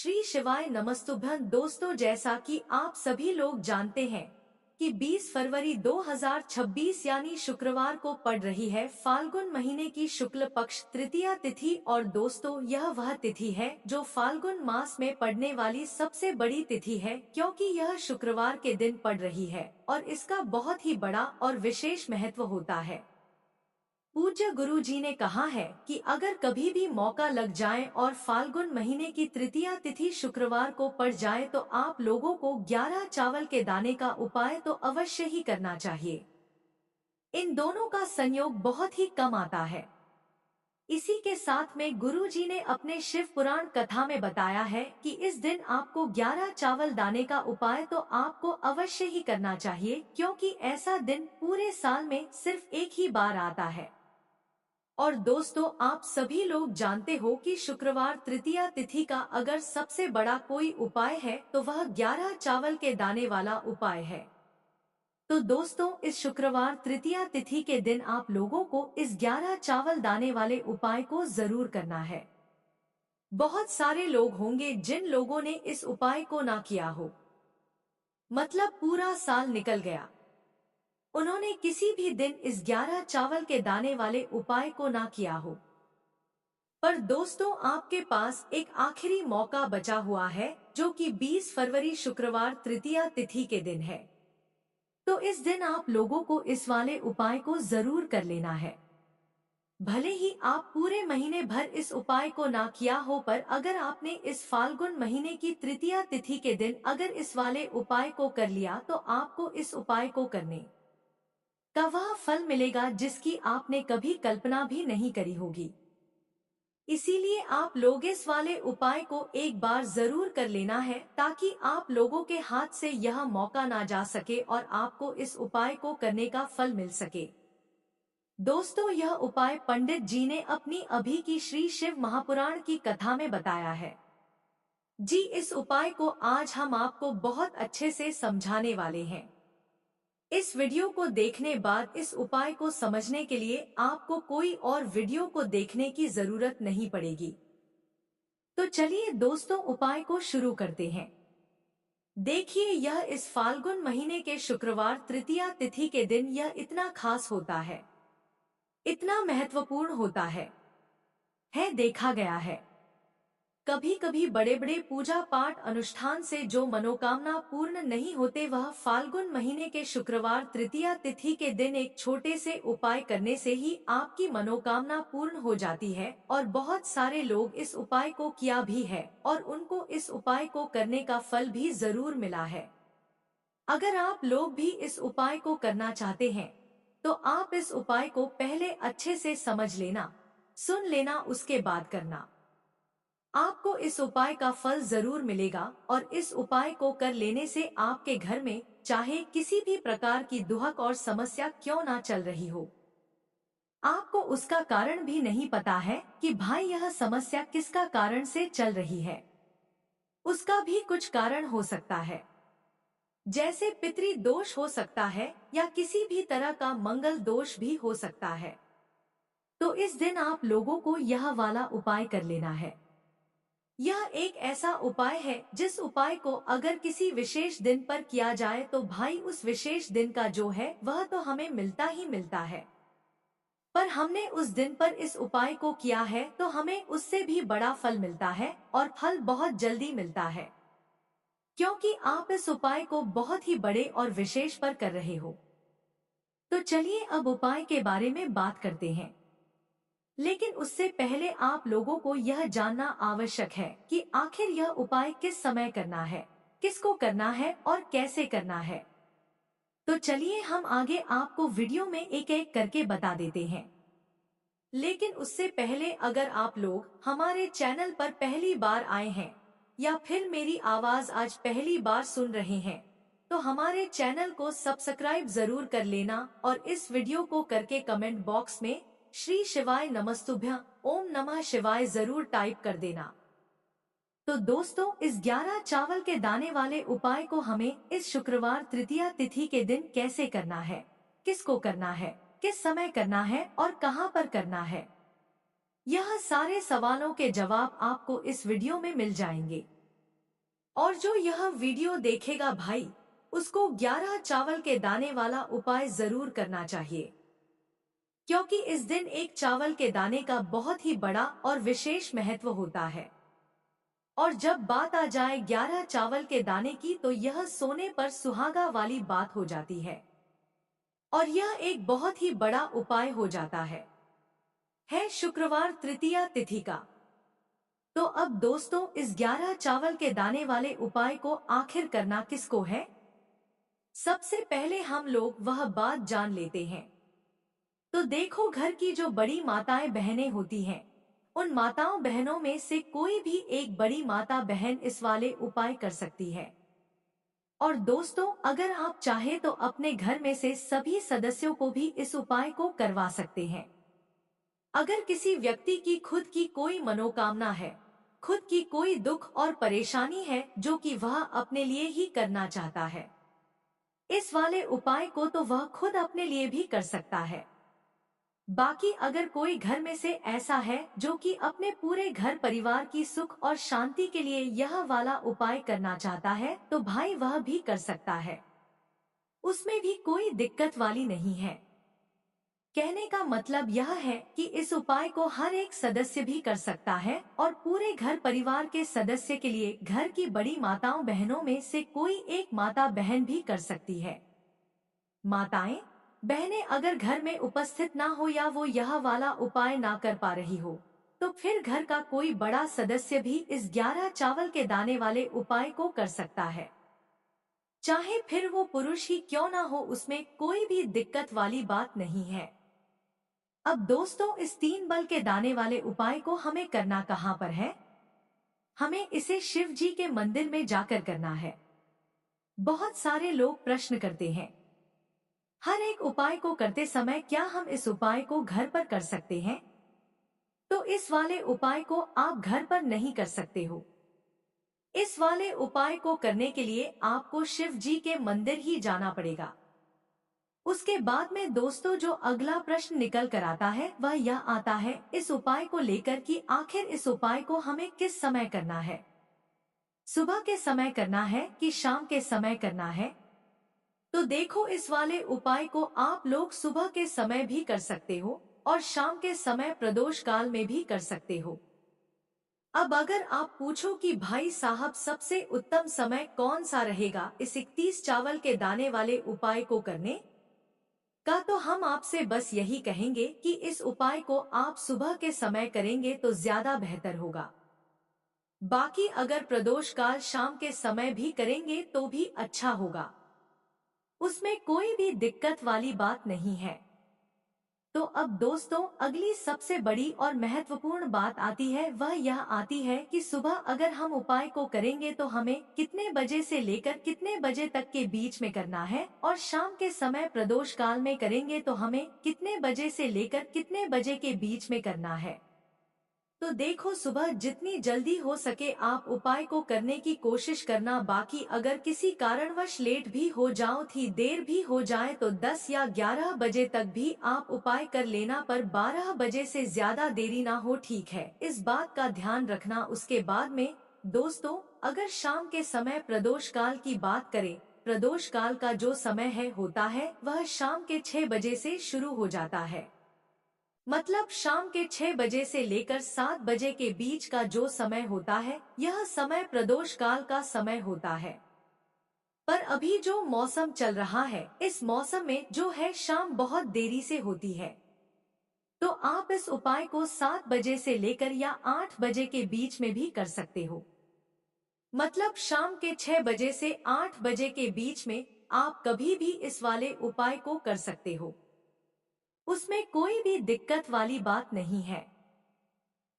श्री शिवाय नमस्तुभ्यं। दोस्तों, जैसा कि आप सभी लोग जानते हैं कि 20 फरवरी 2026 यानी शुक्रवार को पड़ रही है फाल्गुन महीने की शुक्ल पक्ष तृतीया तिथि। और दोस्तों, यह वह तिथि है जो फाल्गुन मास में पड़ने वाली सबसे बड़ी तिथि है, क्योंकि यह शुक्रवार के दिन पड़ रही है और इसका बहुत ही बड़ा और विशेष महत्व होता है। पूज्य गुरु जी ने कहा है कि अगर कभी भी मौका लग जाए और फाल्गुन महीने की तृतीया तिथि शुक्रवार को पड़ जाए तो आप लोगों को 11 चावल के दाने का उपाय तो अवश्य ही करना चाहिए। इन दोनों का संयोग बहुत ही कम आता है। इसी के साथ में गुरु जी ने अपने शिव पुराण कथा में बताया है कि इस दिन आपको 11 चावल दाने का उपाय तो आपको अवश्य ही करना चाहिए, क्योंकि ऐसा दिन पूरे साल में सिर्फ एक ही बार आता है। और दोस्तों, आप सभी लोग जानते हो कि शुक्रवार तृतीया तिथि का अगर सबसे बड़ा कोई उपाय है तो वह 11 चावल के दाने वाला उपाय है। तो दोस्तों, इस शुक्रवार तृतीया तिथि के दिन आप लोगों को इस 11 चावल दाने वाले उपाय को जरूर करना है। बहुत सारे लोग होंगे जिन लोगों ने इस उपाय को ना किया हो, मतलब पूरा साल निकल गया, उन्होंने किसी भी दिन इस 11 चावल के दाने वाले उपाय को ना किया हो। पर दोस्तों, आपके पास एक आखिरी मौका बचा हुआ है, जो कि 20 फरवरी शुक्रवार तृतीया तिथि के दिन है। तो इस दिन आप लोगों को इस वाले उपाय को जरूर कर लेना है। भले ही आप पूरे महीने भर इस उपाय को ना किया हो, पर अगर आपने इस फाल्गुन महीने की तृतीया तिथि के दिन अगर इस वाले उपाय को कर लिया तो आपको इस उपाय को करने का वह फल मिलेगा जिसकी आपने कभी कल्पना भी नहीं करी होगी। इसीलिए आप लोग इस वाले उपाय को एक बार जरूर कर लेना है, ताकि आप लोगों के हाथ से यह मौका ना जा सके और आपको इस उपाय को करने का फल मिल सके। दोस्तों, यह उपाय पंडित जी ने अपनी अभी की श्री शिव महापुराण की कथा में बताया है। जी, इस उपाय को आज हम आपको बहुत अच्छे से समझाने वाले हैं। इस वीडियो को देखने बाद इस उपाय को समझने के लिए आपको कोई और वीडियो को देखने की जरूरत नहीं पड़ेगी। तो चलिए दोस्तों, उपाय को शुरू करते हैं। देखिए, यह इस फाल्गुन महीने के शुक्रवार तृतीया तिथि के दिन यह इतना खास होता है, इतना महत्वपूर्ण होता है देखा गया है कभी कभी बड़े बड़े पूजा पाठ अनुष्ठान से जो मनोकामना पूर्ण नहीं होते, वह फाल्गुन महीने के शुक्रवार तृतीया तिथि के दिन एक छोटे से उपाय करने से ही आपकी मनोकामना पूर्ण हो जाती है। और बहुत सारे लोग इस उपाय को किया भी है और उनको इस उपाय को करने का फल भी जरूर मिला है। अगर आप लोग भी इस उपाय को करना चाहते हैं तो आप इस उपाय को पहले अच्छे से समझ लेना, सुन लेना, उसके बाद करना। आपको इस उपाय का फल जरूर मिलेगा और इस उपाय को कर लेने से आपके घर में चाहे किसी भी प्रकार की दुहक और समस्या क्यों ना चल रही हो, आपको उसका कारण भी नहीं पता है कि भाई यह समस्या किसका कारण से चल रही है, उसका भी कुछ कारण हो सकता है। जैसे पितृ दोष हो सकता है या किसी भी तरह का मंगल दोष भी हो सकता है। तो इस दिन आप लोगों को यह वाला उपाय कर लेना है। यह एक ऐसा उपाय है जिस उपाय को अगर किसी विशेष दिन पर किया जाए तो भाई उस विशेष दिन का जो है वह तो हमें मिलता ही मिलता है, पर हमने उस दिन पर इस उपाय को किया है तो हमें उससे भी बड़ा फल मिलता है और फल बहुत जल्दी मिलता है, क्योंकि आप इस उपाय को बहुत ही बड़े और विशेष पर कर रहे हो। तो चलिए अब उपाय के बारे में बात करते हैं। लेकिन उससे पहले आप लोगों को यह जानना आवश्यक है कि आखिर यह उपाय किस समय करना है, किसको करना है और कैसे करना है। तो चलिए हम आगे आपको वीडियो में एक एक करके बता देते हैं। लेकिन उससे पहले अगर आप लोग हमारे चैनल पर पहली बार आए हैं या फिर मेरी आवाज आज पहली बार सुन रहे हैं तो हमारे चैनल को सब्सक्राइब जरूर कर लेना और इस वीडियो को करके कमेंट बॉक्स में श्री शिवाय नमस्तुभ्यं ओम नमः शिवाय जरूर टाइप कर देना। तो दोस्तों, इस 11 चावल के दाने वाले उपाय को हमें इस शुक्रवार तृतीया तिथि के दिन कैसे करना है, किसको करना है, किस समय करना है और कहां पर करना है, यह सारे सवालों के जवाब आपको इस वीडियो में मिल जाएंगे। और जो यह वीडियो देखेगा भाई, उसको 11 चावल के दाने वाला उपाय जरूर करना चाहिए, क्योंकि इस दिन एक चावल के दाने का बहुत ही बड़ा और विशेष महत्व होता है। और जब बात आ जाए 11 चावल के दाने की, तो यह सोने पर सुहागा वाली बात हो जाती है और यह एक बहुत ही बड़ा उपाय हो जाता है शुक्रवार तृतीया तिथि का। तो अब दोस्तों, इस 11 चावल के दाने वाले उपाय को आखिर करना किसको है? सबसे पहले हम लोग वह बात जान लेते हैं। तो देखो, घर की जो बड़ी माताएं बहनें होती हैं, उन माताओं बहनों में से कोई भी एक बड़ी माता बहन इस वाले उपाय कर सकती है। और दोस्तों, अगर आप चाहे तो अपने घर में से सभी सदस्यों को भी इस उपाय को करवा सकते हैं। अगर किसी व्यक्ति की खुद की कोई मनोकामना है, खुद की कोई दुख और परेशानी है जो कि वह अपने लिए ही करना चाहता है, इस वाले उपाय को तो वह खुद अपने लिए भी कर सकता है। बाकी अगर कोई घर में से ऐसा है जो कि अपने पूरे घर परिवार की सुख और शांति के लिए यह वाला उपाय करना चाहता है, तो भाई वह भी कर सकता है, उसमें भी कोई दिक्कत वाली नहीं है। कहने का मतलब यह है कि इस उपाय को हर एक सदस्य भी कर सकता है और पूरे घर परिवार के सदस्य के लिए घर की बड़ी माताओं बहनों में से कोई एक माता बहन भी कर सकती है। माताएं बहनें अगर घर में उपस्थित ना हो या वो यह वाला उपाय ना कर पा रही हो, तो फिर घर का कोई बड़ा सदस्य भी इस 11 चावल के दाने वाले उपाय को कर सकता है। चाहे फिर वो पुरुष ही क्यों ना हो, उसमें कोई भी दिक्कत वाली बात नहीं है। अब दोस्तों, इस 3 बल के दाने वाले उपाय को हमें करना कहाँ पर है? हमें इसे शिव जी के मंदिर में जाकर करना है। बहुत सारे लोग प्रश्न करते हैं, हर एक उपाय को करते समय क्या हम इस उपाय को घर पर कर सकते हैं? तो इस वाले उपाय को आप घर पर नहीं कर सकते हो। इस वाले उपाय को करने के लिए आपको शिव जी के मंदिर ही जाना पड़ेगा। उसके बाद में दोस्तों, जो अगला प्रश्न निकल कर आता है वह यह आता है इस उपाय को लेकर कि आखिर इस उपाय को हमें किस समय करना है? सुबह के समय करना है कि शाम के समय करना है? तो देखो, इस वाले उपाय को आप लोग सुबह के समय भी कर सकते हो और शाम के समय प्रदोष काल में भी कर सकते हो। अब अगर आप पूछो कि भाई साहब सबसे उत्तम समय कौन सा रहेगा इस 31 चावल के दाने वाले उपाय को करने का, तो हम आपसे बस यही कहेंगे कि इस उपाय को आप सुबह के समय करेंगे तो ज्यादा बेहतर होगा। बाकी अगर प्रदोष काल शाम के समय भी करेंगे तो भी अच्छा होगा, उसमें कोई भी दिक्कत वाली बात नहीं है। तो अब दोस्तों, अगली सबसे बड़ी और महत्वपूर्ण बात आती है, वह यह आती है कि सुबह अगर हम उपाय को करेंगे तो हमें कितने बजे से लेकर कितने बजे तक के बीच में करना है, और शाम के समय प्रदोष काल में करेंगे तो हमें कितने बजे से लेकर कितने बजे के बीच में करना है। तो देखो, सुबह जितनी जल्दी हो सके आप उपाय को करने की कोशिश करना। बाकी अगर किसी कारणवश लेट भी हो जाओ, थी देर भी हो जाए, तो 10 या 11 बजे तक भी आप उपाय कर लेना, पर 12 बजे से ज्यादा देरी ना हो, ठीक है? इस बात का ध्यान रखना। उसके बाद में दोस्तों, अगर शाम के समय प्रदोष काल की बात करें, प्रदोष काल का जो समय है होता है वह शाम के 6 बजे से शुरू हो जाता है। मतलब शाम के 6 बजे से लेकर 7 बजे के बीच का जो समय होता है, यह समय प्रदोष काल का समय होता है। पर अभी जो मौसम चल रहा है, इस मौसम में जो है शाम बहुत देरी से होती है। तो आप इस उपाय को 7 बजे से लेकर या 8 बजे के बीच में भी कर सकते हो। मतलब शाम के 6 बजे से 8 बजे के बीच में आप कभी भी इस वाले उपाय को कर सकते हो, उसमें कोई भी दिक्कत वाली बात नहीं है।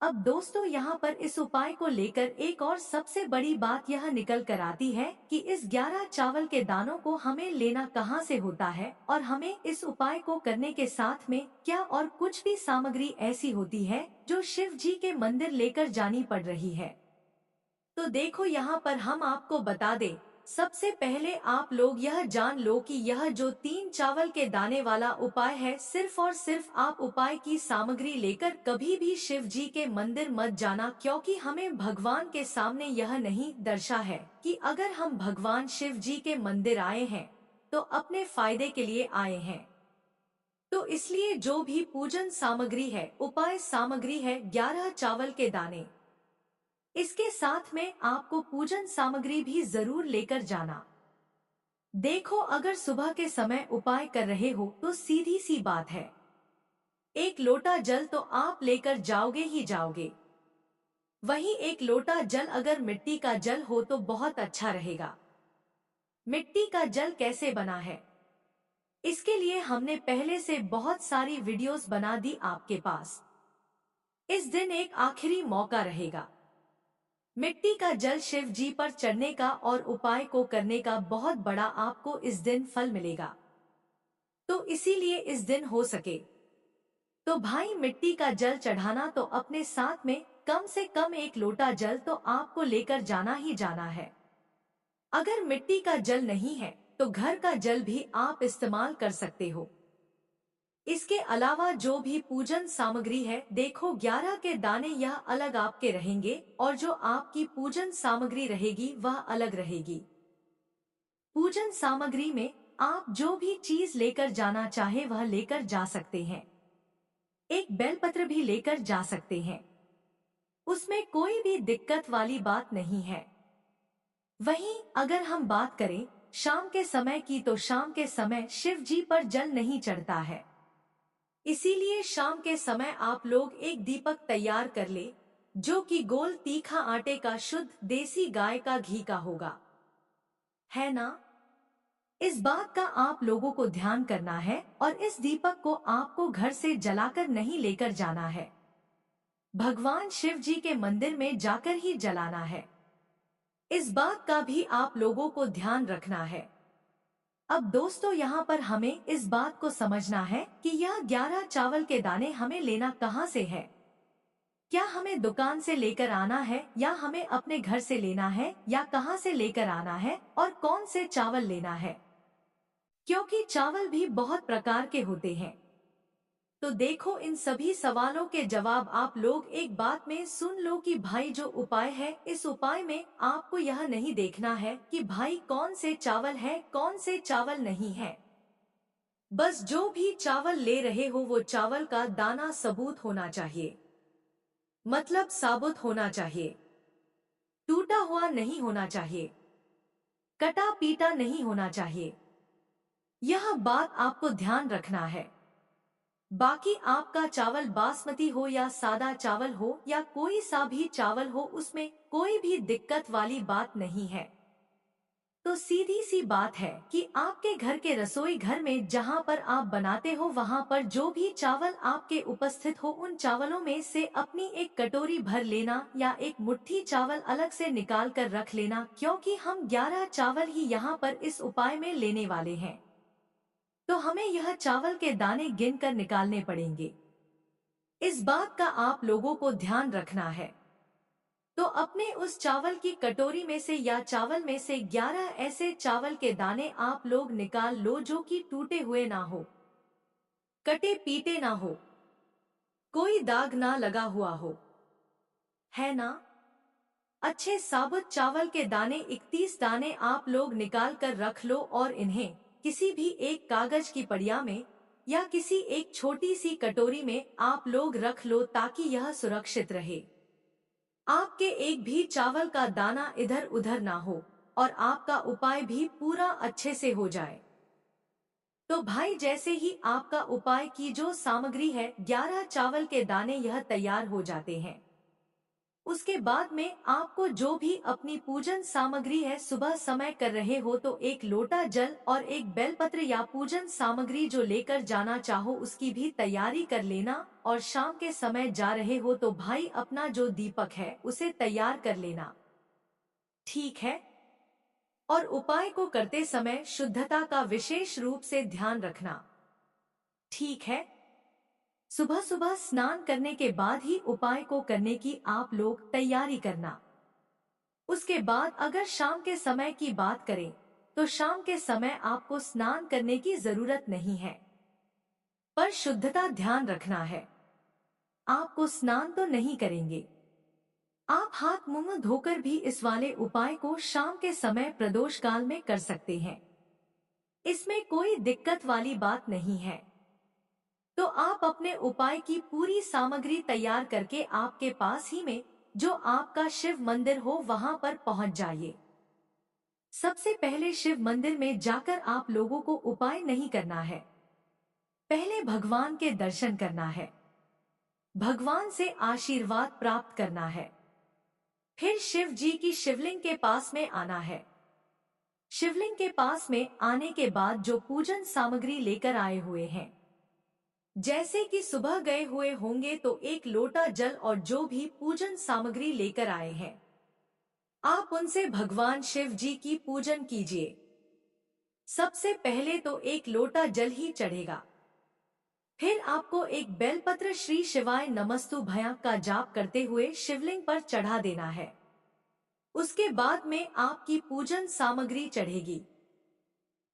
अब दोस्तों, यहाँ पर इस उपाय को लेकर एक और सबसे बड़ी बात यह निकल कर आती है कि इस 11 चावल के दानों को हमें लेना कहाँ से होता है, और हमें इस उपाय को करने के साथ में क्या और कुछ भी सामग्री ऐसी होती है जो शिव जी के मंदिर लेकर जानी पड़ रही है। तो देखो, यहाँ पर हम आपको बता दें सबसे पहले आप लोग यह जान लो कि यह जो 3 चावल के दाने वाला उपाय है, सिर्फ और सिर्फ आप उपाय की सामग्री लेकर कभी भी शिव जी के मंदिर मत जाना, क्योंकि हमें भगवान के सामने यह नहीं दर्शा है कि अगर हम भगवान शिव जी के मंदिर आए हैं तो अपने फायदे के लिए आए हैं। तो इसलिए जो भी पूजन सामग्री है, उपाय सामग्री है 11 चावल के दाने। इसके साथ में आपको पूजन सामग्री भी जरूर लेकर जाना। देखो, अगर सुबह के समय उपाय कर रहे हो तो सीधी सी बात है, 1 लोटा जल तो आप लेकर जाओगे ही जाओगे। वहीं 1 लोटा जल अगर मिट्टी का जल हो तो बहुत अच्छा रहेगा। मिट्टी का जल कैसे बना है, इसके लिए हमने पहले से बहुत सारी वीडियोस बना दी आपके पास। इस दिन एक आखिरी मौका रहेगा मिट्टी का जल शिव जी पर चढ़ने का और उपाय को करने का, बहुत बड़ा आपको इस दिन फल मिलेगा। तो इसीलिए इस दिन हो सके तो भाई मिट्टी का जल चढ़ाना, तो अपने साथ में कम से कम 1 लोटा जल तो आपको लेकर जाना ही जाना है। अगर मिट्टी का जल नहीं है तो घर का जल भी आप इस्तेमाल कर सकते हो। इसके अलावा जो भी पूजन सामग्री है, देखो 11 के दाने यह अलग आपके रहेंगे और जो आपकी पूजन सामग्री रहेगी वह अलग रहेगी। पूजन सामग्री में आप जो भी चीज लेकर जाना चाहे वह लेकर जा सकते हैं। एक बेलपत्र भी लेकर जा सकते हैं, उसमें कोई भी दिक्कत वाली बात नहीं है। वहीं अगर हम बात करें शाम के समय की, तो शाम के समय शिव जी पर जल नहीं चढ़ता है। इसीलिए शाम के समय आप लोग एक दीपक तैयार कर ले, जो कि गोल तीखा आटे का शुद्ध देसी गाय का घी का होगा, है ना। इस बात का आप लोगों को ध्यान करना है और इस दीपक को आपको घर से जलाकर नहीं लेकर जाना है, भगवान शिव जी के मंदिर में जाकर ही जलाना है। इस बात का भी आप लोगों को ध्यान रखना है। अब दोस्तों, यहाँ पर हमें इस बात को समझना है कि यह 11 चावल के दाने हमें लेना कहाँ से है। क्या हमें दुकान से लेकर आना है, या हमें अपने घर से लेना है, या कहाँ से लेकर आना है और कौन से चावल लेना है, क्योंकि चावल भी बहुत प्रकार के होते हैं। तो देखो, इन सभी सवालों के जवाब आप लोग एक बात में सुन लो कि भाई जो उपाय है, इस उपाय में आपको यह नहीं देखना है कि भाई कौन से चावल है कौन से चावल नहीं है। बस जो भी चावल ले रहे हो वो चावल का दाना सबूत होना चाहिए, मतलब साबुत होना चाहिए, टूटा हुआ नहीं होना चाहिए, कटा पीटा नहीं होना चाहिए। यह बात आपको ध्यान रखना है। बाकी आपका चावल बासमती हो या सादा चावल हो या कोई सा भी चावल हो, उसमें कोई भी दिक्कत वाली बात नहीं है। तो सीधी सी बात है कि आपके घर के रसोई घर में जहाँ पर आप बनाते हो, वहाँ पर जो भी चावल आपके उपस्थित हो, उन चावलों में से अपनी एक कटोरी भर लेना या एक मुट्ठी चावल अलग से निकाल कर रख लेना, क्योंकि हम 11 चावल ही यहाँ पर इस उपाय में लेने वाले हैं। तो हमें यह चावल के दाने गिनकर निकालने पड़ेंगे। इस बात का आप लोगों को ध्यान रखना है। तो अपने उस चावल की कटोरी में से या चावल में से 11 ऐसे चावल के दाने आप लोग निकाल लो जो कि टूटे हुए ना हो, कटे पीटे ना हो, कोई दाग ना लगा हुआ हो, है ना। अच्छे साबुत चावल के दाने 31 दाने आप लोग निकाल कर रख लो और इन्हें किसी भी एक कागज की पड़िया में या किसी एक छोटी सी कटोरी में आप लोग रख लो, ताकि यह सुरक्षित रहे। आपके एक भी चावल का दाना इधर उधर ना हो और आपका उपाय भी पूरा अच्छे से हो जाए। तो भाई, जैसे ही आपका उपाय की जो सामग्री है 11 चावल के दाने यह तैयार हो जाते हैं, उसके बाद में आपको जो भी अपनी पूजन सामग्री है, सुबह समय कर रहे हो तो 1 लोटा जल और एक बेलपत्र या पूजन सामग्री जो लेकर जाना चाहो उसकी भी तैयारी कर लेना। और शाम के समय जा रहे हो तो भाई अपना जो दीपक है उसे तैयार कर लेना, ठीक है। और उपाय को करते समय शुद्धता का विशेष रूप से ध्यान रखना, ठीक है। सुबह सुबह स्नान करने के बाद ही उपाय को करने की आप लोग तैयारी करना। उसके बाद अगर शाम के समय की बात करें तो शाम के समय आपको स्नान करने की जरूरत नहीं है, पर शुद्धता ध्यान रखना है। आपको स्नान तो नहीं करेंगे। आप हाथ मुंह धोकर भी इस वाले उपाय को शाम के समय प्रदोष काल में कर सकते हैं। इसमें कोई दिक्कत वाली बात नहीं है। तो आप अपने उपाय की पूरी सामग्री तैयार करके आपके पास ही में जो आपका शिव मंदिर हो वहां पर पहुंच जाइए। सबसे पहले शिव मंदिर में जाकर आप लोगों को उपाय नहीं करना है, पहले भगवान के दर्शन करना है, भगवान से आशीर्वाद प्राप्त करना है। फिर शिव जी की शिवलिंग के पास में आना है। शिवलिंग के पास में आने के बाद जो पूजन सामग्री लेकर आए हुए हैं, जैसे कि सुबह गए हुए होंगे तो एक लोटा जल और जो भी पूजन सामग्री लेकर आए हैं, आप उनसे भगवान शिव जी की पूजन कीजिए। सबसे पहले तो एक लोटा जल ही चढ़ेगा। फिर आपको एक बेलपत्र श्री शिवाय नमस्तु भयं का जाप करते हुए शिवलिंग पर चढ़ा देना है। उसके बाद में आपकी पूजन सामग्री चढ़ेगी।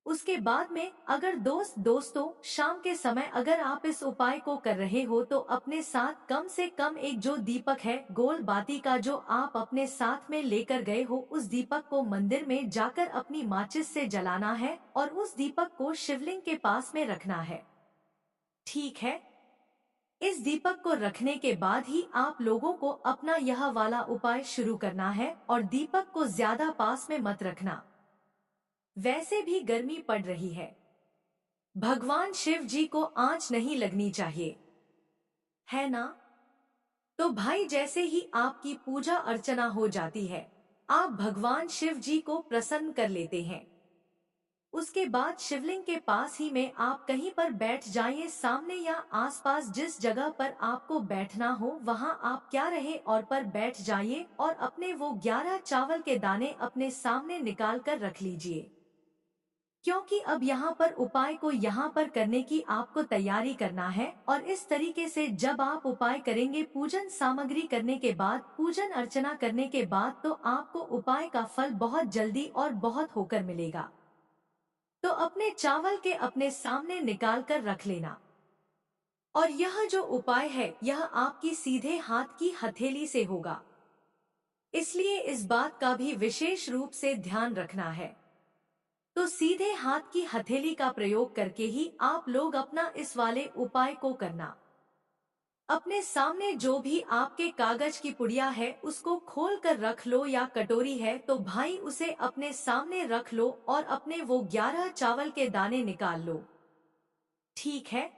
उसके बाद में अगर दोस्तों शाम के समय अगर आप इस उपाय को कर रहे हो तो अपने साथ कम से कम एक जो दीपक है गोल बाती का जो आप अपने साथ में लेकर गए हो, उस दीपक को मंदिर में जाकर अपनी माचिस से जलाना है और उस दीपक को शिवलिंग के पास में रखना है। ठीक है। इस दीपक को रखने के बाद ही आप लोगों को अपना यह वाला उपाय शुरू करना है और दीपक को ज्यादा पास में मत रखना। वैसे भी गर्मी पड़ रही है, भगवान शिव जी को आंच नहीं लगनी चाहिए, है ना? तो भाई जैसे ही आपकी पूजा अर्चना हो जाती है, आप भगवान शिव जी को प्रसन्न कर लेते हैं। उसके बाद शिवलिंग के पास ही में आप कहीं पर बैठ जाइए, सामने या आसपास जिस जगह पर आपको बैठना हो वहां आप क्या रहे और पर बैठ जाइए और अपने वो 11 चावल के दाने अपने सामने निकाल कर रख लीजिए। क्योंकि अब यहाँ पर उपाय को यहाँ पर करने की आपको तैयारी करना है और इस तरीके से जब आप उपाय करेंगे पूजन सामग्री करने के बाद, पूजन अर्चना करने के बाद, तो आपको उपाय का फल बहुत जल्दी और बहुत होकर मिलेगा। तो अपने चावल के अपने सामने निकाल कर रख लेना। और यह जो उपाय है यह आपकी सीधे हाथ की हथेली से होगा, इसलिए इस बात का भी विशेष रूप से ध्यान रखना है। तो सीधे हाथ की हथेली का प्रयोग करके ही आप लोग अपना इस वाले उपाय को करना। अपने सामने जो भी आपके कागज की पुड़िया है उसको खोल कर रख लो, या कटोरी है तो भाई उसे अपने सामने रख लो और अपने वो 11 चावल के दाने निकाल लो। ठीक है।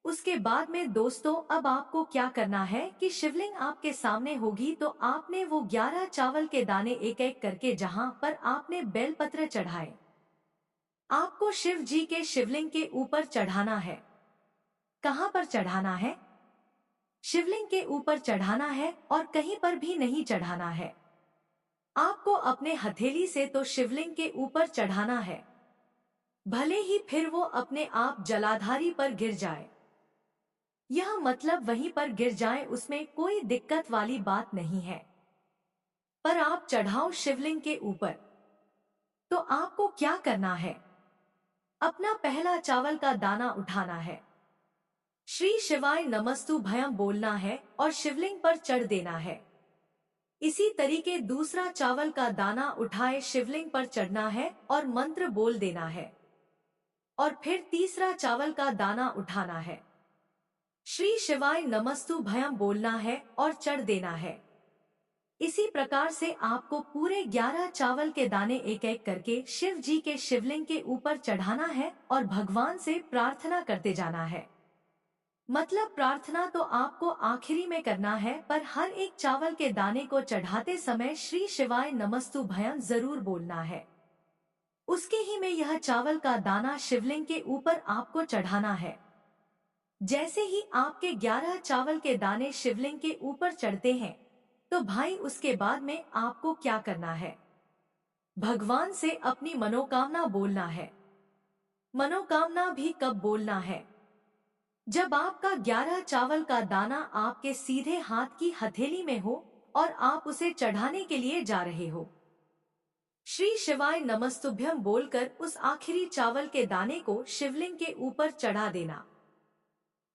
उसके बाद में दोस्तों अब आपको क्या करना है कि शिवलिंग आपके सामने होगी तो आपने वो 11 चावल के दाने एक एक करके जहां पर आपने बेलपत्र चढ़ाए, आपको शिव जी के शिवलिंग के ऊपर चढ़ाना है। कहां पर चढ़ाना है? शिवलिंग के ऊपर चढ़ाना है और कहीं पर भी नहीं चढ़ाना है। आपको अपने हथेली से तो शिवलिंग के ऊपर चढ़ाना है, भले ही फिर वो अपने आप जलाधारी पर गिर जाए। यह मतलब वहीं पर गिर जाए, उसमें कोई दिक्कत वाली बात नहीं है, पर आप चढ़ाओ शिवलिंग के ऊपर। तो आपको क्या करना है? अपना पहला चावल का दाना उठाना है, श्री शिवाय नमस्तु भयं बोलना है और शिवलिंग पर चढ़ देना है। इसी तरीके दूसरा चावल का दाना उठाए शिवलिंग पर चढ़ना है और मंत्र बोल देना है। और फिर तीसरा चावल का दाना उठाना है, श्री शिवाय नमस्तु भयं बोलना है और चढ़ देना है। इसी प्रकार से आपको पूरे 11 चावल के दाने एक एक करके शिव जी के शिवलिंग के ऊपर चढ़ाना है और भगवान से प्रार्थना करते जाना है। मतलब प्रार्थना तो आपको आखिरी में करना है, पर हर एक चावल के दाने को चढ़ाते समय श्री शिवाय नमस्तु भयं जरूर बोलना है। उसके ही में यह चावल का दाना शिवलिंग के ऊपर आपको चढ़ाना है। जैसे ही आपके 11 चावल के दाने शिवलिंग के ऊपर चढ़ते हैं तो भाई उसके बाद में आपको क्या करना है? भगवान से अपनी मनोकामना बोलना है। मनोकामना भी कब बोलना है? जब आपका 11 चावल का दाना आपके सीधे हाथ की हथेली में हो और आप उसे चढ़ाने के लिए जा रहे हो। श्री शिवाय नमस्तुभ्यम बोलकर उस आखिरी चावल के दाने को शिवलिंग के ऊपर चढ़ा देना।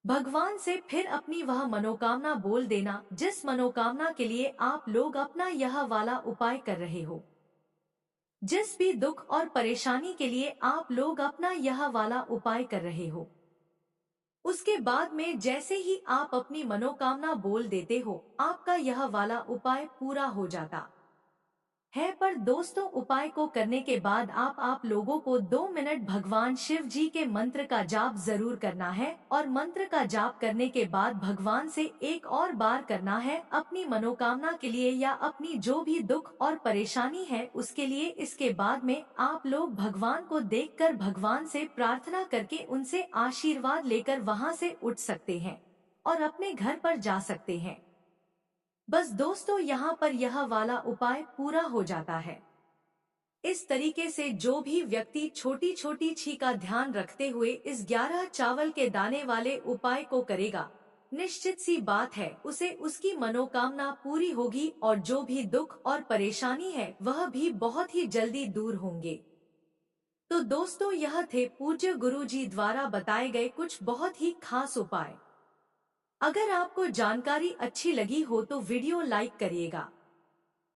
भगवान से फिर अपनी वह मनोकामना बोल देना जिस मनोकामना के लिए आप लोग अपना यह वाला उपाय कर रहे हो। जिस भी दुख और परेशानी के लिए आप लोग अपना यह वाला उपाय कर रहे हो, उसके बाद में जैसे ही आप अपनी मनोकामना बोल देते हो, आपका यह वाला उपाय पूरा हो जाता है। पर दोस्तों, उपाय को करने के बाद आप लोगों को 2 मिनट भगवान शिव जी के मंत्र का जाप जरूर करना है और मंत्र का जाप करने के बाद भगवान से एक और बार करना है अपनी मनोकामना के लिए या अपनी जो भी दुख और परेशानी है उसके लिए। इसके बाद में आप लोग भगवान को देखकर भगवान से प्रार्थना करके उनसे आशीर्वाद लेकर वहां से उठ सकते हैं और अपने घर पर जा सकते हैं। बस दोस्तों, यहाँ पर यह वाला उपाय पूरा हो जाता है। इस तरीके से जो भी व्यक्ति छोटी छोटी छी का ध्यान रखते हुए इस 11 चावल के दाने वाले उपाय को करेगा, निश्चित सी बात है उसे उसकी मनोकामना पूरी होगी और जो भी दुख और परेशानी है वह भी बहुत ही जल्दी दूर होंगे। तो दोस्तों, यह थे पूज्य गुरु जी द्वारा बताए गए कुछ बहुत ही खास उपाय। अगर आपको जानकारी अच्छी लगी हो तो वीडियो लाइक करिएगा